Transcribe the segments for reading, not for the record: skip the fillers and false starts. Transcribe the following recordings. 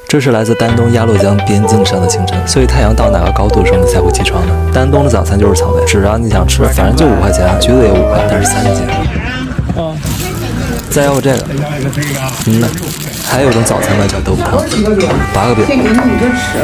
这是来自丹东鸭绿江边境上的清晨，所以太阳到哪个高度时候你才会起床呢？丹东的早餐就是草莓，只要你想吃，反正就5块钱，橘子也5块，但是3斤。再要我这个，还有一种早餐呢，叫豆腐汤，8个饼。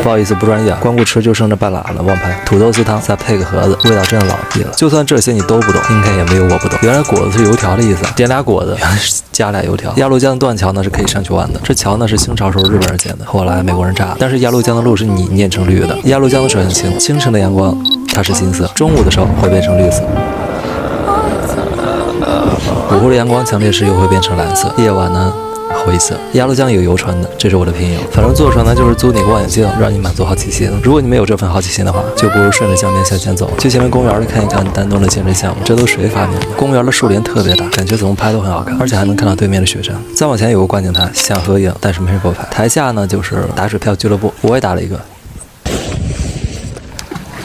不好意思，不专业啊，光顾吃就剩这半拉了，忘拍。土豆丝汤再配个盒子，味道真的老逼了。就算这些你都不懂，应该也没有我不懂。原来果子是油条的意思，点俩果子，原来是加俩油条。鸭绿江的断桥呢是可以上去玩的，这桥呢是清朝时候日本人建的，后来美国人炸了。但是鸭绿江的路是你念成绿的。鸭绿江的水很清，清晨的阳光它是金色，中午的时候会变成绿色。午后的阳光强烈时又会变成蓝色，夜晚呢灰色。鸭绿江有游船的，这是我的拼友。反正坐船呢就是租你个望远镜，让你满足好奇心。如果你没有这份好奇心的话，就不如顺着江边向前走，去前面公园里看一看丹东的健身项目，这都谁发明的？公园的树林特别大，感觉怎么拍都很好看，而且还能看到对面的雪山。再往前有个观景台，想合影，但是没人给我拍。台下呢就是打水漂俱乐部，我也打了一个。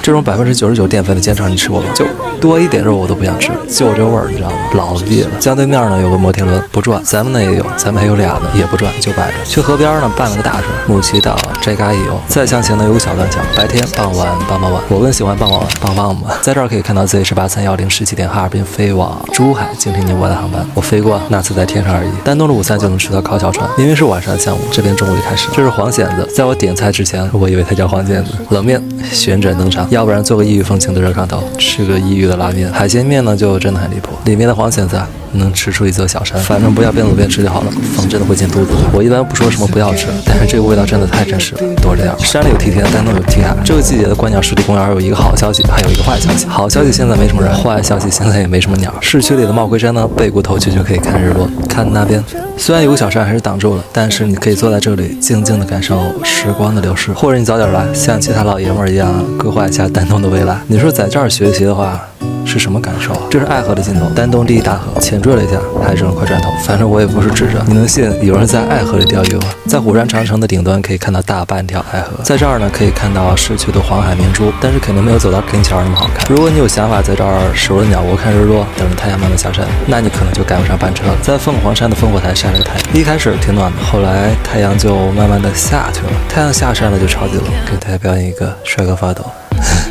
这种99%淀粉的煎肠你吃过吗？就多一点肉我都不想吃，就这味儿你知道吗？老逼了。江对面呢有个摩天轮不转，咱们那也有，咱们还有俩呢，也不转就摆着。去河边呢办了个大事，木岐岛摘咖也有。再向前呢有个小断桥，白天傍晚傍晚，我更喜欢傍晚傍傍吧。在这儿可以看到 Z1831017点哈尔滨飞往珠海经历宁波的航班，我飞过，那次在天上而已。丹东的午餐就能吃到烤小船，因为是晚上的项目，这边中午就开始。这是黄蚬子，在我点菜之前，我以为它叫黄蚬子。冷面旋转登场。要不然做个异域风情的热炕头，吃个异域的拉面。海鲜面呢就真的很离谱，里面的黄蚬子能吃出一座小山，反正不要边走边吃就好了，风真的会进肚子。我一般不说什么不要吃，但是这个味道真的太真实了，多着点。山里有梯田，丹东有梯塔。这个季节的观鸟湿地公园有一个好消息，还有一个坏消息。好消息现在没什么人，坏消息现在也没什么鸟。市区里的帽龟山呢，背过头去就可以看日落，看那边。虽然有个小山还是挡住了，但是你可以坐在这里静静的感受时光的流逝，或者你早点来，像其他老爷们儿一样规划一下丹东的未来。你说在这儿学习的话是什么感受啊？这是爱河的尽头，丹东第一大河。浅坠了一下，还扔了块砖头。反正我也不是智者，你能信有人在爱河里钓鱼吗？在虎山长城的顶端可以看到大半条爱河，在这儿呢可以看到市区的黄海明珠，但是肯定没有走到跟前那么好看。如果你有想法在这儿守着鸟窝看日落，等着太阳慢慢下山，那你可能就赶不上班车了。在凤凰山的烽火台晒了个太阳，一开始挺暖的，后来太阳就慢慢的下去了。太阳下山了就超级冷，给大家表演一个帅哥发抖。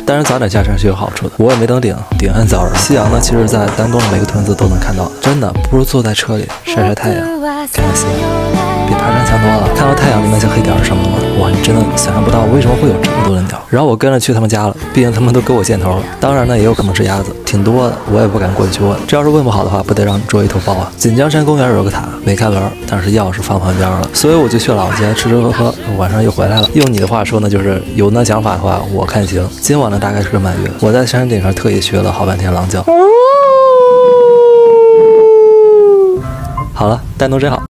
当然早点下山是有好处的，我也没登顶，顶很早。夕阳呢，其实在丹东的每个屯子都能看到，真的不如坐在车里晒晒太阳，看看夕阳，比爬山强多了。看到太阳里那些黑点儿什么的吗？哇，你真的想象不到为什么会有这么多人鸟。然后我跟着去他们家了，毕竟他们都给我箭头了。当然呢，也有可能是鸭子，挺多的，我也不敢过去问。这要是问不好的话，不得让你捉一头包啊！锦江山公园有个塔，没开门，但是钥匙放旁边了，所以我就去老街吃吃喝喝，晚上又回来了。用你的话说呢，就是有那想法的话，我看行。今晚呢大概是个满月，我在山顶上特意学了好半天狼叫。好了，丹东真好。